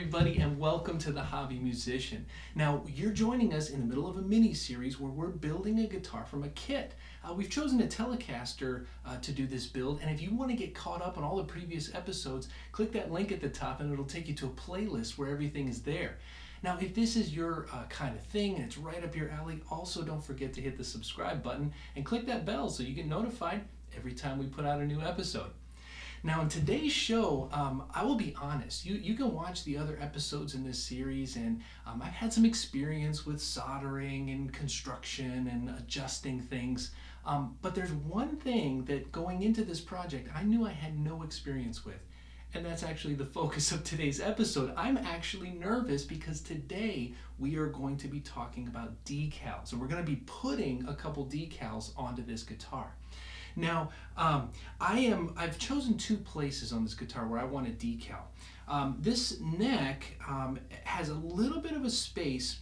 everybody, and welcome to The Hobby Musician. Now, you're joining us in the middle of a mini-series where we're building a guitar from a kit. We've chosen a Telecaster to do this build, and if you want to get caught up on all the previous episodes, click that link at the top and it'll take you to a playlist where everything is there. Now, if this is your kind of thing and it's right up your alley, also don't forget to hit the subscribe button and click that bell so you get notified every time we put out a new episode. Now, in today's show, I will be honest, you can watch the other episodes in this series, and I've had some experience with soldering and construction and adjusting things, but there's one thing that going into this project I knew I had no experience with, and that's actually the focus of today's episode. I'm actually nervous because today we are going to be talking about decals, and we're going to be putting a couple decals onto this guitar. Now, I've chosen two places on this guitar where I want a decal. This neck has a little bit of a space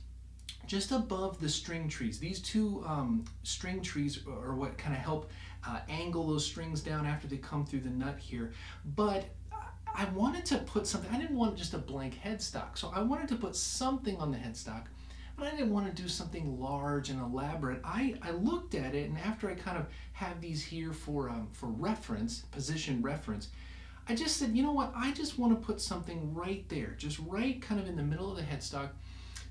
just above the string trees. These two string trees are what kind of help angle those strings down after they come through the nut here. But I wanted to put something, I didn't want just a blank headstock, so I wanted to put something on the headstock. But I didn't want to do something large and elaborate. I looked at it, and after I kind of have these here for reference, position reference, I just said, you know what, I just want to put something right there, just right kind of in the middle of the headstock,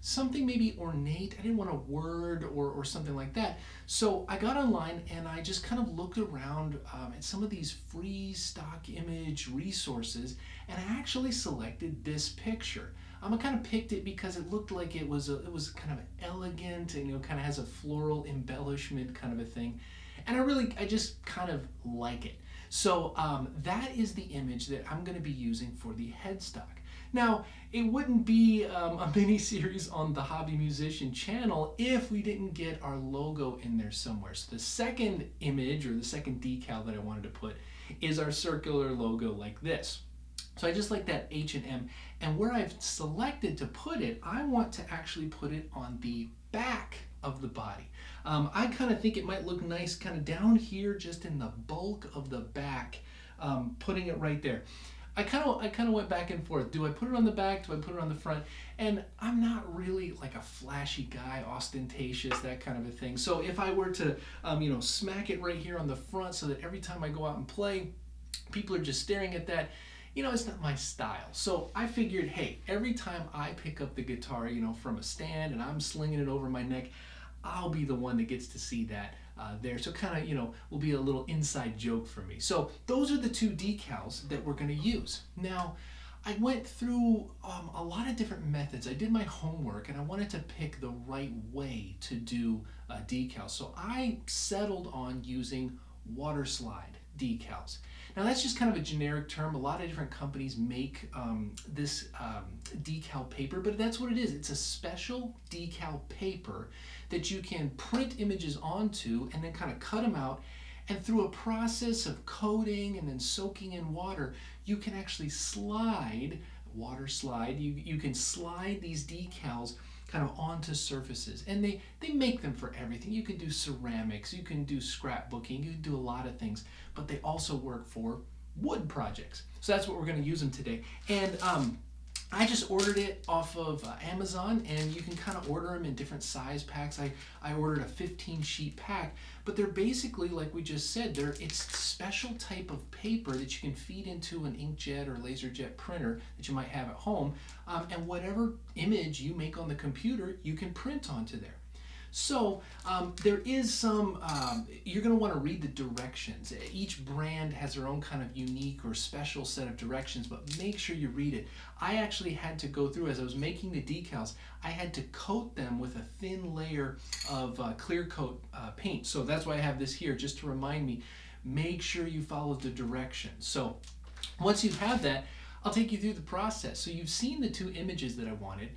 something maybe ornate. I didn't want a word or something like that. So I got online and I just kind of looked around at some of these free stock image resources, and I actually selected this picture. I kind of picked it because it looked like it was kind of elegant and kind of has a floral embellishment kind of a thing, and I just kind of like it. So that is the image that I'm going to be using for the headstock. Now, it wouldn't be a mini series on the Hobby Musician channel if we didn't get our logo in there somewhere. So the second image, or the second decal that I wanted to put, is our circular logo like this. So I just like that H&M, and where I've selected to put it, I want to actually put it on the back of the body. I kind of think it might look nice kind of down here, just in the bulk of the back, putting it right there. I kind of went back and forth. Do I put it on the back? Do I put it on the front? And I'm not really like a flashy guy, ostentatious, that kind of a thing. So if I were to, smack it right here on the front so that every time I go out and play, people are just staring at that, it's not my style. So I figured, hey, every time I pick up the guitar, from a stand and I'm slinging it over my neck, I'll be the one that gets to see that there. So kind of, will be a little inside joke for me. So those are the two decals that we're going to use. Now, I went through a lot of different methods. I did my homework and I wanted to pick the right way to do decals. So I settled on using Waterslide decals. Now that's just kind of a generic term. A lot of different companies make this decal paper, but that's what it is. It's a special decal paper that you can print images onto and then kind of cut them out, and through a process of coating and then soaking in water, you can actually water slide, you can slide these decals kind of onto surfaces, and they make them for everything. You can do ceramics, you can do scrapbooking, you can do a lot of things, but they also work for wood projects. So that's what we're going to use them today. And I just ordered it off of Amazon, and you can kind of order them in different size packs. I ordered a 15 sheet pack, but they're basically, like we just said, it's a special type of paper that you can feed into an inkjet or laserjet printer that you might have at home, and whatever image you make on the computer, you can print onto there. So there is some, you're going to want to read the directions. Each brand has their own kind of unique or special set of directions, but make sure you read it. I actually had to go through, as I was making the decals, I had to coat them with a thin layer of clear coat paint. So that's why I have this here, just to remind me, make sure you follow the directions. So once you have that, I'll take you through the process. So you've seen the two images that I wanted,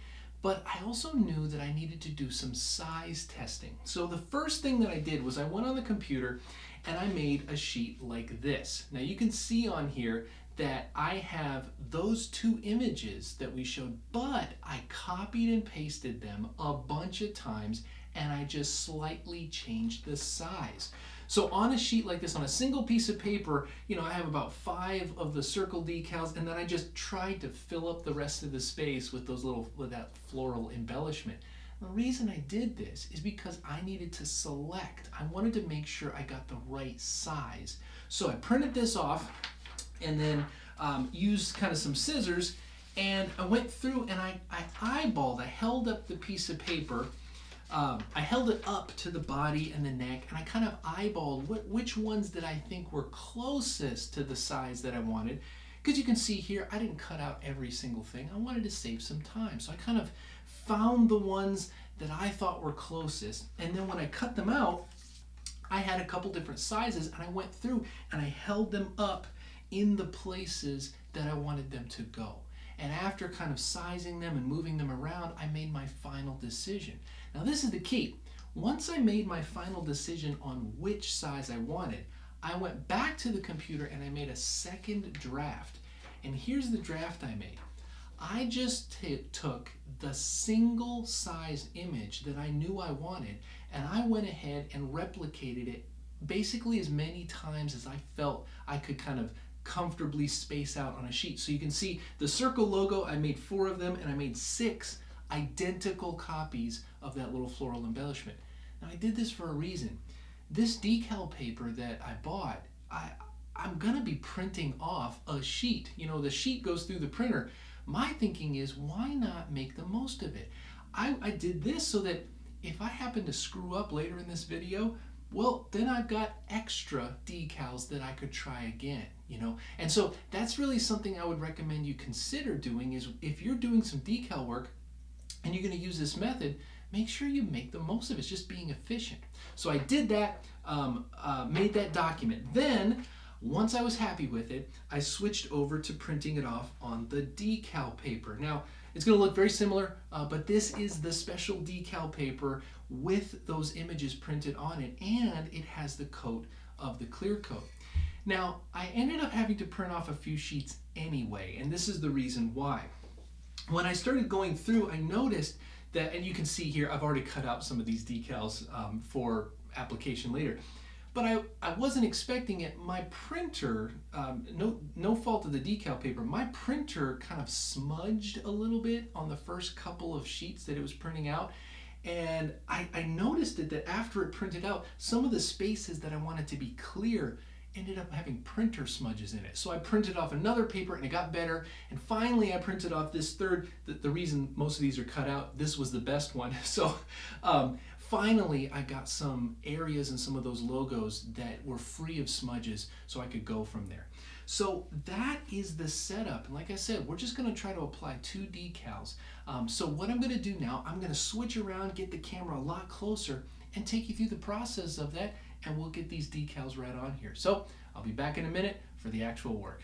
but I also knew that I needed to do some size testing. So the first thing that I did was I went on the computer and I made a sheet like this. Now you can see on here that I have those two images that we showed, but I copied and pasted them a bunch of times, and I just slightly changed the size. So on a sheet like this, on a single piece of paper, I have about 5 of the circle decals, and then I just tried to fill up the rest of the space with that floral embellishment. The reason I did this is because I needed to select. I wanted to make sure I got the right size. So I printed this off and then used kind of some scissors, and I went through and I eyeballed, I held up the piece of paper, I held it up to the body and the neck, and I kind of eyeballed which ones that I think were closest to the size that I wanted. Because you can see here, I didn't cut out every single thing. I wanted to save some time. So I kind of found the ones that I thought were closest, and then when I cut them out, I had a couple different sizes, and I went through and I held them up in the places that I wanted them to go. And after kind of sizing them and moving them around, I made my final decision. Now this is the key. Once I made my final decision on which size I wanted, I went back to the computer and I made a second draft. And here's the draft I made. I just took the single size image that I knew I wanted, and I went ahead and replicated it basically as many times as I felt I could kind of comfortably space out on a sheet. So you can see the circle logo, I made 4 of them, and I made 6 identical copies of that little floral embellishment. Now I did this for a reason. This decal paper that I bought, I'm gonna be printing off a sheet. The sheet goes through the printer. My thinking is, why not make the most of it? I did this so that if I happen to screw up later in this video, well, then I've got extra decals that I could try again, And so that's really something I would recommend you consider doing, is if you're doing some decal work and you're going to use this method, make sure you make the most of it. It's just being efficient. So I did that, made that document. Then, once I was happy with it, I switched over to printing it off on the decal paper. Now, it's going to look very similar, but this is the special decal paper with those images printed on it, and it has the coat of the clear coat. Now, I ended up having to print off a few sheets anyway, and this is the reason why. When I started going through, I noticed that, and you can see here, I've already cut out some of these decals for application later. But I wasn't expecting it. My printer, no fault of the decal paper, my printer kind of smudged a little bit on the first couple of sheets that it was printing out. And I noticed that after it printed out, some of the spaces that I wanted to be clear ended up having printer smudges in it. So I printed off another paper and it got better. And finally I printed off this third. The reason most of these are cut out, this was the best one. So finally, I got some areas and some of those logos that were free of smudges, so I could go from there. So that is the setup. And like I said, we're just going to try to apply 2 decals. So what I'm going to do now, I'm going to switch around, get the camera a lot closer, and take you through the process of that, and we'll get these decals right on here. So I'll be back in a minute for the actual work.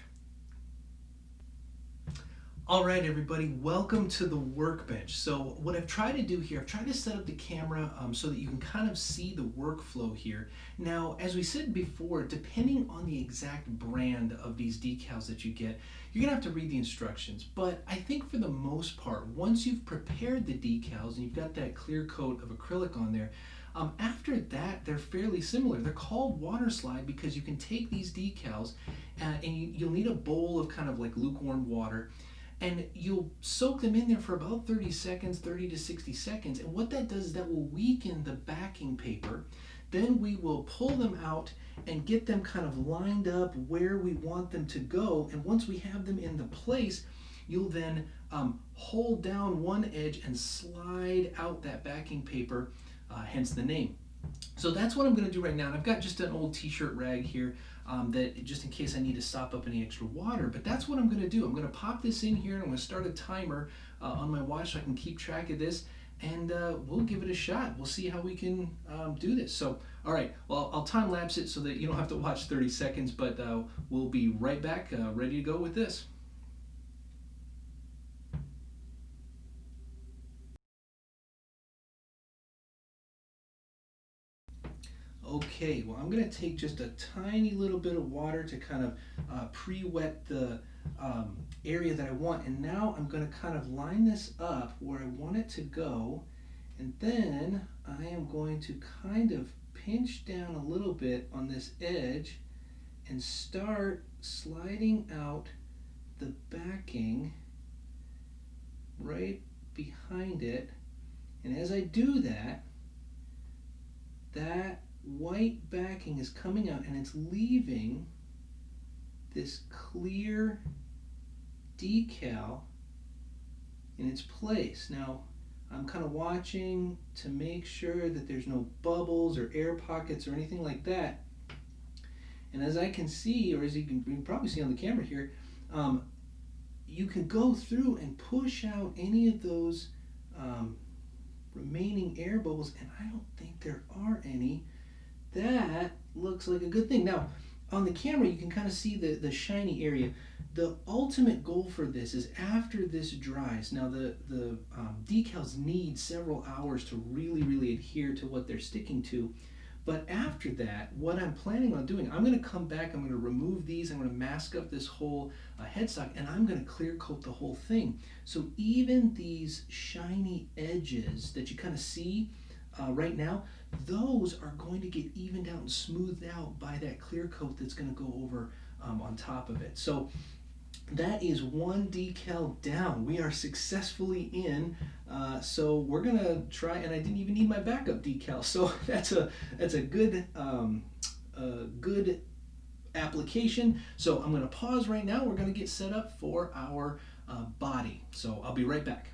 All right, everybody, welcome to the workbench. So what I've tried to do here, I've tried to set up the camera so that you can kind of see the workflow here. Now, as we said before, depending on the exact brand of these decals that you get, you're gonna have to read the instructions. But I think for the most part, once you've prepared the decals and you've got that clear coat of acrylic on there, after that, they're fairly similar. They're called Waterslide because you can take these decals and you'll need a bowl of kind of like lukewarm water, and you'll soak them in there for about 30 seconds, 30 to 60 seconds. And what that does is that will weaken the backing paper. Then we will pull them out and get them kind of lined up where we want them to go. And once we have them in the place, you'll then hold down one edge and slide out that backing paper, hence the name. So that's what I'm going to do right now. And I've got just an old t-shirt rag here that just in case I need to sop up any extra water. But that's what I'm going to do. I'm going to pop this in here and I'm going to start a timer on my watch so I can keep track of this. And we'll give it a shot. We'll see how we can do this. So, all right, well, I'll time lapse it so that you don't have to watch 30 seconds, but we'll be right back ready to go with this. Okay, well, I'm going to take just a tiny little bit of water to kind of pre-wet the area that I want. And now I'm going to kind of line this up where I want it to go. And then I am going to kind of pinch down a little bit on this edge and start sliding out the backing right behind it. And as I do that, that white backing is coming out and it's leaving this clear decal in its place. Now, I'm kind of watching to make sure that there's no bubbles or air pockets or anything like that. And as I can see, or as you can probably see on the camera here, you can go through and push out any of those remaining air bubbles, and I don't think there are any. That looks like a good thing. Now, on the camera, you can kind of see the shiny area. The ultimate goal for this is after this dries. Now, the decals need several hours to really adhere to what they're sticking to. But after that, what I'm planning on doing, I'm going to come back, I'm going to remove these, I'm going to mask up this whole headstock, and I'm going to clear coat the whole thing. So even these shiny edges that you kind of see right now, those are going to get evened out and smoothed out by that clear coat that's going to go over on top of it. So that is one decal down. We are successfully in. So we're gonna try, and I didn't even need my backup decal. So that's a good good application. So I'm gonna pause right now. We're gonna get set up for our body. So I'll be right back.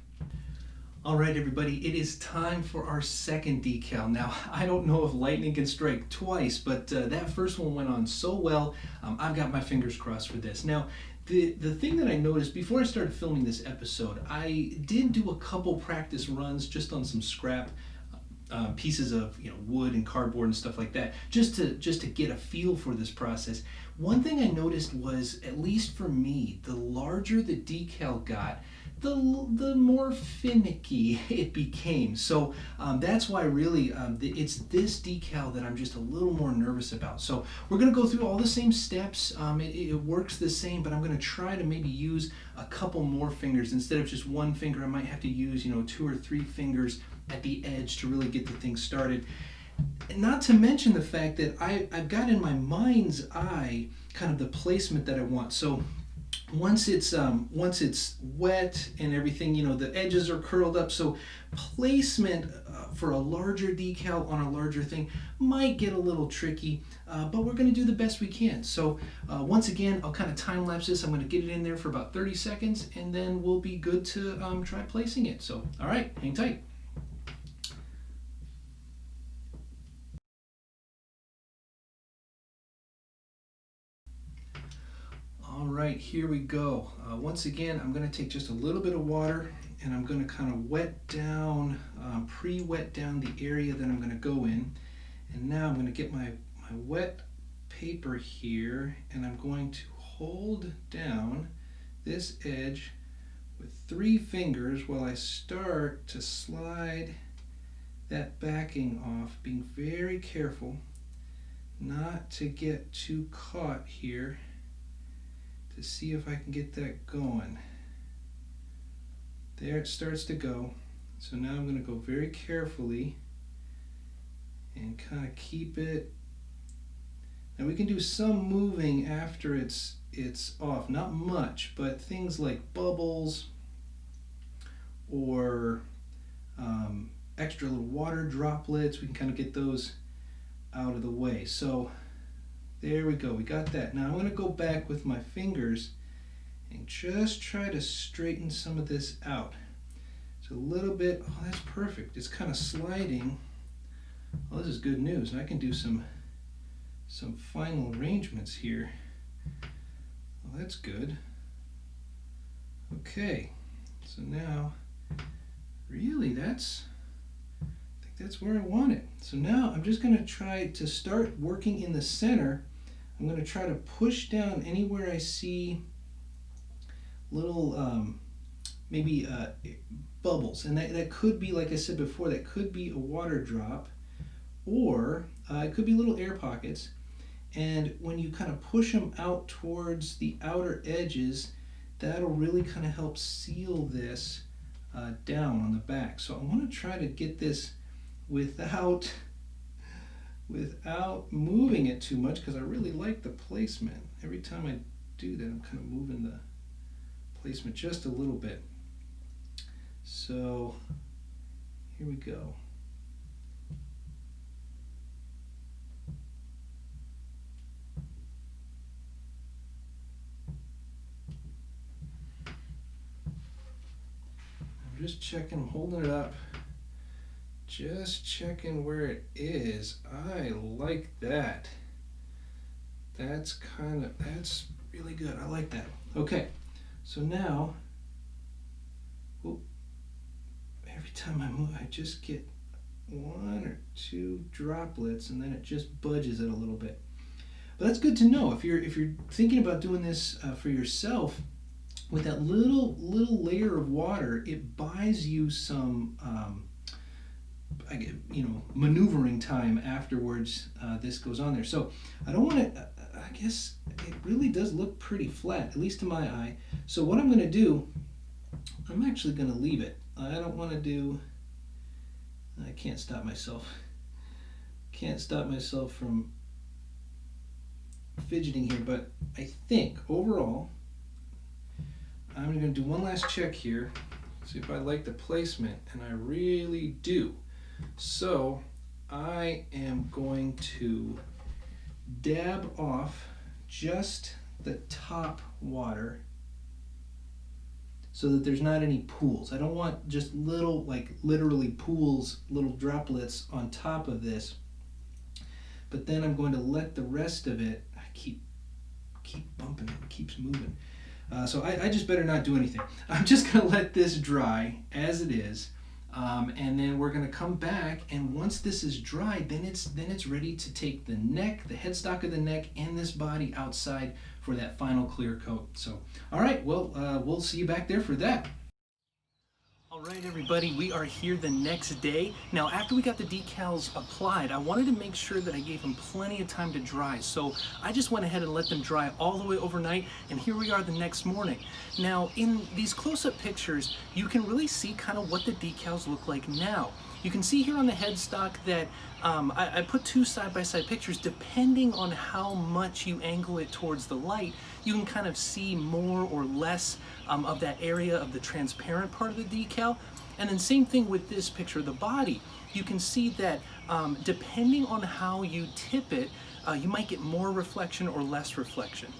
All right, everybody, it is time for our second decal. Now, I don't know if lightning can strike twice, but that first one went on so well. I've got my fingers crossed for this. Now, the thing that I noticed before I started filming this episode, I did do a couple practice runs just on some scrap pieces of wood and cardboard and stuff like that, just to get a feel for this process. One thing I noticed was, at least for me, the larger the decal got, the more finicky it became. So that's why really it's this decal that I'm just a little more nervous about. So we're going to go through all the same steps. It works the same, but I'm going to try to maybe use a couple more fingers. Instead of just one finger, I might have to use 2 or 3 fingers at the edge to really get the thing started. Not to mention the fact that I've got in my mind's eye kind of the placement that I want. So once it's wet and everything, the edges are curled up. So placement for a larger decal on a larger thing might get a little tricky, but we're going to do the best we can. So once again, I'll kind of time lapse this. I'm going to get it in there for about 30 seconds, and then we'll be good to try placing it. So all right, hang tight. All right, here we go. Once again, I'm going to take just a little bit of water, and I'm going to kind of wet down, pre-wet down the area that I'm going to go in. And now I'm going to get my wet paper here, and I'm going to hold down this edge with 3 fingers while I start to slide that backing off, being very careful not to get too caught here, to see if I can get that going. There it starts to go. So now I'm going to go very carefully and kind of keep it. Now we can do some moving after it's off, not much, but things like bubbles or extra little water droplets, we can kind of get those out of the way. So there we go, we got that. Now I'm going to go back with my fingers and just try to straighten some of this out. So a little bit, oh, that's perfect. It's kind of sliding. Well, this is good news. I can do some final arrangements here. Well, that's good. Okay, so now, really I think that's where I want it. So now I'm just going to try to start working in the center. I'm going to try to push down anywhere I see little maybe bubbles, and that could be, like I said before, that could be a water drop, or it could be little air pockets. And when you kind of push them out towards the outer edges, that'll really kind of help seal this down on the back. So I want to try to get this without without moving it too much, because I really like the placement. Every time I do that, I'm kind of moving the placement just a little bit. So here we go. I'm just checking, I'm holding it up. Just checking where it is. I like that. That's really good. I like that. Okay, so now, every time I move, I just get 1 or 2 droplets, and then it just budges it a little bit. But that's good to know. If you're thinking about doing this for yourself, with that little layer of water, it buys you some maneuvering time afterwards. This goes on there, so I don't want to. I guess it really does look pretty flat, at least to my eye. So what I'm going to do, I'm actually going to leave it. I don't want to do. I can't stop myself. Can't stop myself from fidgeting here, but I think overall, I'm going to do one last check here, see if I like the placement, and I really do. So I am going to dab off just the top water so that there's not any pools. I don't want just little, like literally pools, little droplets on top of this. But then I'm going to let the rest of it, I keep bumping it, keeps moving. So I just better not do anything. I'm just going to let this dry as it is, and then we're going to come back, and once this is dried, then it's ready to take the neck, the headstock of the neck, and this body outside for that final clear coat. So, all right, well, we'll see you back there for that. All right, everybody, we are here the next day. Now, after we got the decals applied, I wanted to make sure that I gave them plenty of time to dry. So I just went ahead and let them dry all the way overnight, and here we are the next morning. Now, in these close-up pictures, you can really see kind of what the decals look like now. You can see here on the headstock that I put 2 side-by-side pictures. Depending on how much you angle it towards the light, you can kind of see more or less of that area of the transparent part of the decal. And then same thing with this picture of the body. You can see that depending on how you tip it, you might get more reflection or less reflection.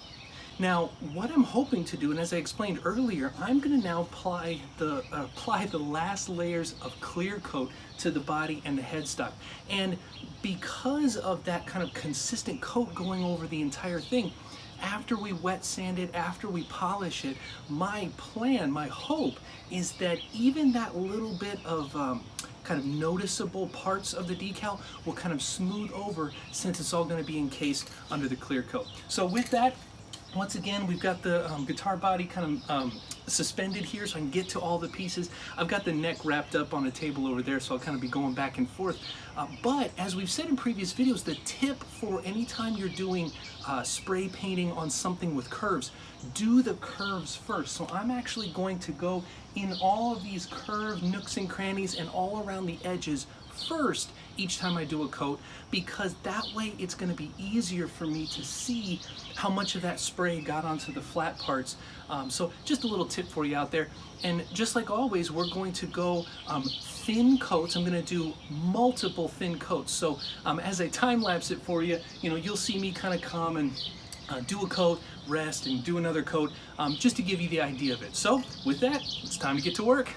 Now, what I'm hoping to do, and as I explained earlier, I'm going to now apply the last layers of clear coat to the body and the headstock. And because of that kind of consistent coat going over the entire thing, after we wet sand it, after we polish it, my plan, my hope is that even that little bit of kind of noticeable parts of the decal will kind of smooth over, since it's all going to be encased under the clear coat. So with that, once again, we've got the guitar body kind of suspended here so I can get to all the pieces. I've got the neck wrapped up on a table over there, so I'll kind of be going back and forth. But as we've said in previous videos, the tip for any time you're doing spray painting on something with curves, do the curves first. So I'm actually going to go in all of these curved nooks and crannies and all around the edges first each time I do a coat, because that way it's going to be easier for me to see how much of that spray got onto the flat parts. So just a little tip for you out there. And just like always, we're going to go thin coats. I'm going to do multiple thin coats. So as I time lapse it for you, you'll see me kind of come and do a coat, rest, and do another coat, just to give you the idea of it. So with that, it's time to get to work.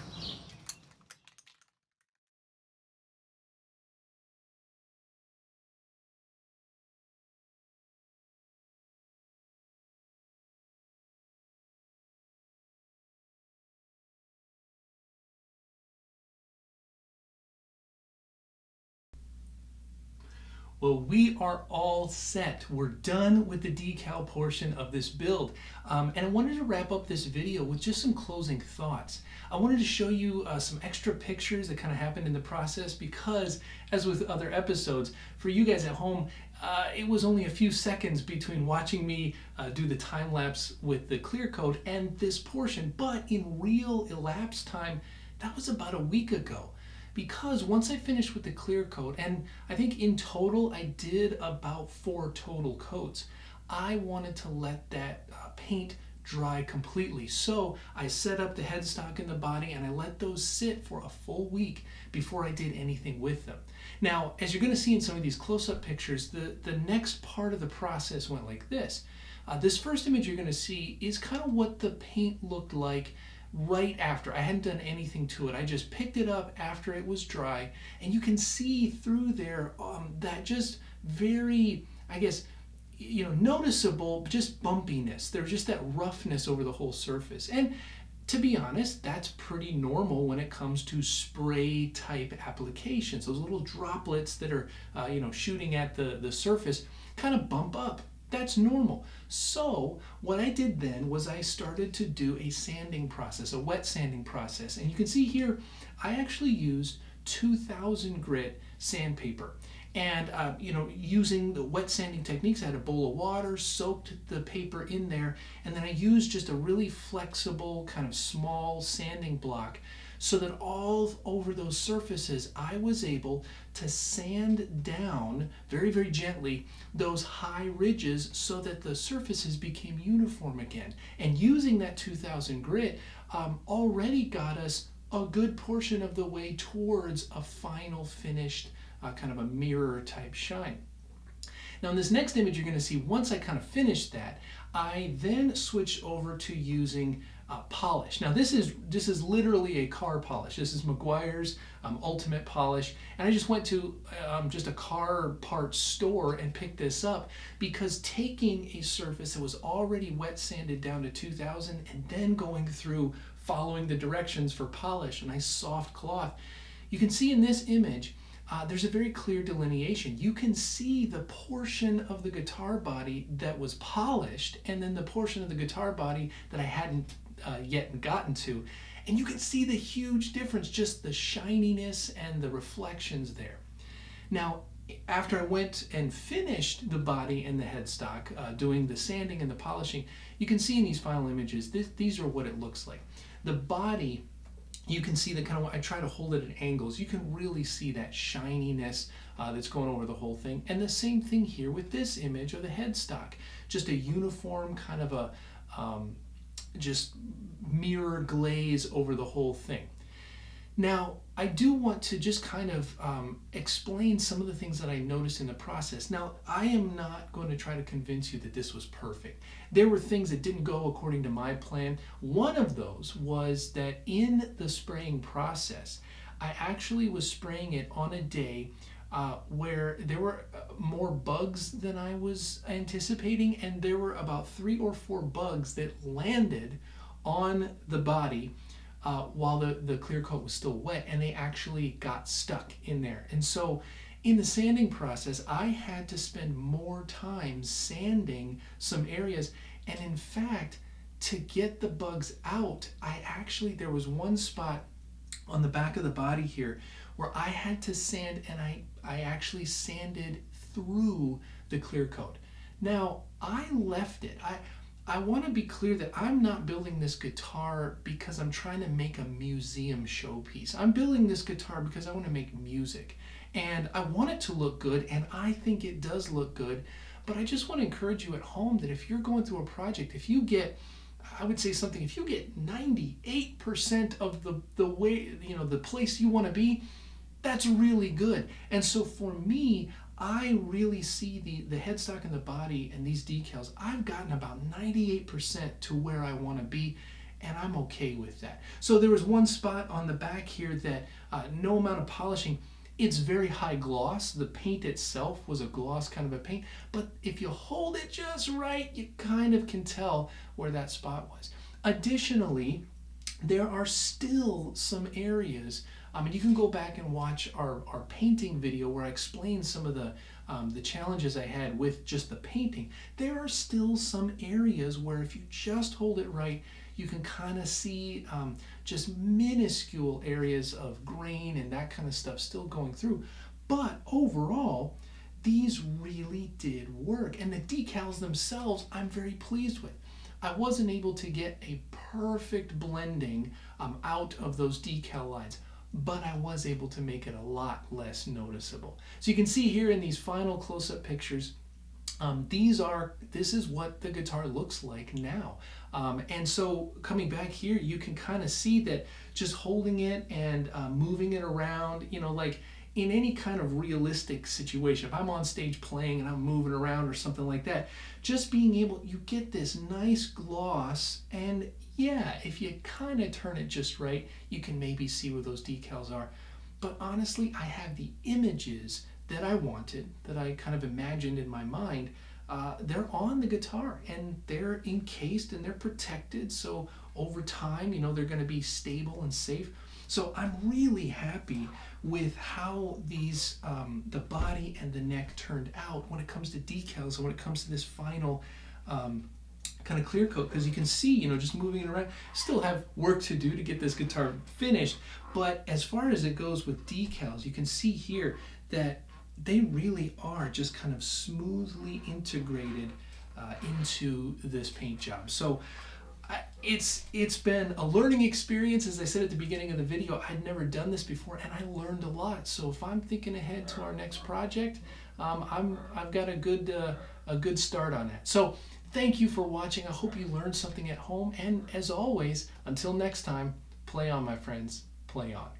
Well, we are all set. We're done with the decal portion of this build. And I wanted to wrap up this video with just some closing thoughts. I wanted to show you some extra pictures that kind of happened in the process, because, as with other episodes, for you guys at home, it was only a few seconds between watching me do the time lapse with the clear coat and this portion, but in real elapsed time, that was about a week ago. because once I finished with the clear coat, and I think in total I did about 4 total coats, I wanted to let that paint dry completely. So I set up the headstock and the body and I let those sit for a full week before I did anything with them. Now, as you're going to see in some of these close-up pictures, the next part of the process went like this. This first image you're going to see is kind of what the paint looked like right after. I hadn't done anything to it. I just picked it up after it was dry, and you can see through there that just very, I guess, noticeable just bumpiness. There's just that roughness over the whole surface. And to be honest, that's pretty normal when it comes to spray type applications. Those little droplets that are shooting at the surface kind of bump up. That's normal. So what I did then was I started to do a sanding process, a wet sanding process. And you can see here, I actually used 2000 grit sandpaper. And using the wet sanding techniques, I had a bowl of water, soaked the paper in there, and then I used just a really flexible kind of small sanding block so that all over those surfaces I was able to sand down very, very gently those high ridges so that the surfaces became uniform again. And using that 2000 grit already got us a good portion of the way towards a final finished kind of a mirror type shine. Now in this next image you're going to see once I kind of finished that, I then switched over to using polish. Now this is literally a car polish. This is Meguiar's Ultimate Polish, and I just went to just a car parts store and picked this up because taking a surface that was already wet sanded down to 2000 and then going through following the directions for polish, a nice soft cloth, you can see in this image there's a very clear delineation. You can see the portion of the guitar body that was polished and then the portion of the guitar body that I hadn't yet gotten to. And you can see the huge difference, just the shininess and the reflections there. Now, after I went and finished the body and the headstock, doing the sanding and the polishing, you can see in these final images, these are what it looks like. The body, you can see the kind of, I try to hold it at angles. You can really see that shininess that's going over the whole thing. And the same thing here with this image of the headstock. Just a uniform kind of a just mirror glaze over the whole thing. Now, I do want to just kind of explain some of the things that I noticed in the process. Now, I am not going to try to convince you that this was perfect. There were things that didn't go according to my plan. One of those was that in the spraying process, I actually was spraying it on a day where there were more bugs than I was anticipating, and there were about 3 or 4 bugs that landed on the body while the clear coat was still wet, and they actually got stuck in there. And so in the sanding process, I had to spend more time sanding some areas, and in fact, to get the bugs out, there was one spot on the back of the body here where I had to sand, and I actually sanded through the clear coat. Now, I left it. I want to be clear that I'm not building this guitar because I'm trying to make a museum showpiece. I'm building this guitar because I want to make music. And I want it to look good, and I think it does look good. But I just want to encourage you at home that if you're going through a project, if you get, I would say something, if you get 98% of the way, the place you want to be, that's really good. And so for me, I really see the headstock and the body and these decals, I've gotten about 98% to where I want to be, and I'm okay with that. So there was one spot on the back here that no amount of polishing, it's very high gloss. The paint itself was a gloss kind of a paint, but if you hold it just right, you kind of can tell where that spot was. Additionally, there are still some areas, and you can go back and watch our painting video where I explain some of the challenges I had with just the painting. There are still some areas where if you just hold it right, you can kind of see just minuscule areas of grain and that kind of stuff still going through. But overall, these really did work. And the decals themselves, I'm very pleased with. I wasn't able to get a perfect blending out of those decal lines, but I was able to make it a lot less noticeable. So you can see here in these final close-up pictures, this is what the guitar looks like now. And so coming back here, you can kind of see that just holding it and moving it around, like in any kind of realistic situation, if I'm on stage playing and I'm moving around or something like that, just being able, you get this nice gloss, and yeah, if you kind of turn it just right, you can maybe see where those decals are. But honestly, I have the images that I wanted, that I kind of imagined in my mind. They're on the guitar and they're encased and they're protected. So over time, they're going to be stable and safe. So I'm really happy with how these, the body and the neck turned out when it comes to decals and when it comes to this final kind of clear coat, because you can see, just moving it around, still have work to do to get this guitar finished. But as far as it goes with decals, you can see here that they really are just kind of smoothly integrated into this paint job. So it's been a learning experience. As I said at the beginning of the video, I'd never done this before, and I learned a lot. So if I'm thinking ahead to our next project, I've got a good start on that. So thank you for watching. I hope you learned something at home, and as always, until next time, play on, my friends, play on.